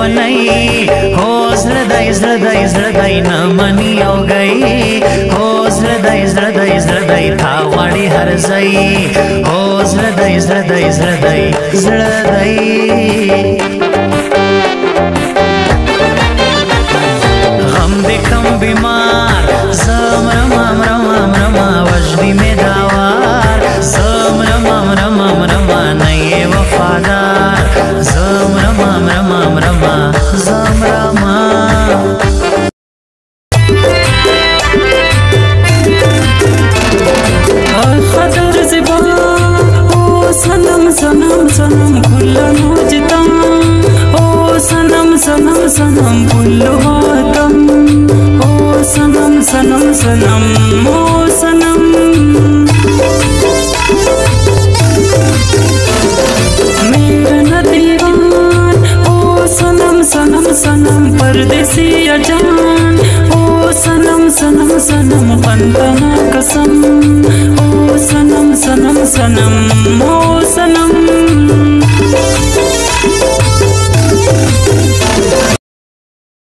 लेवनई हो हृदय न मनी हो गई हो हृदय था वाड़ी हर जई हो हृदय गम देखम बीमार जम रमा वजदी में दावार जम रमा नहीं वफादार जम रमा जम रमा खदर ज़िबा ओ सनम खुला नौजता ओ सनम खुल्लो हातम ओ सनम ओ सनम मेरा न दीवान ओ सनम परदेसी अजान ओ सनम खंतना कसम ओ सनम ओ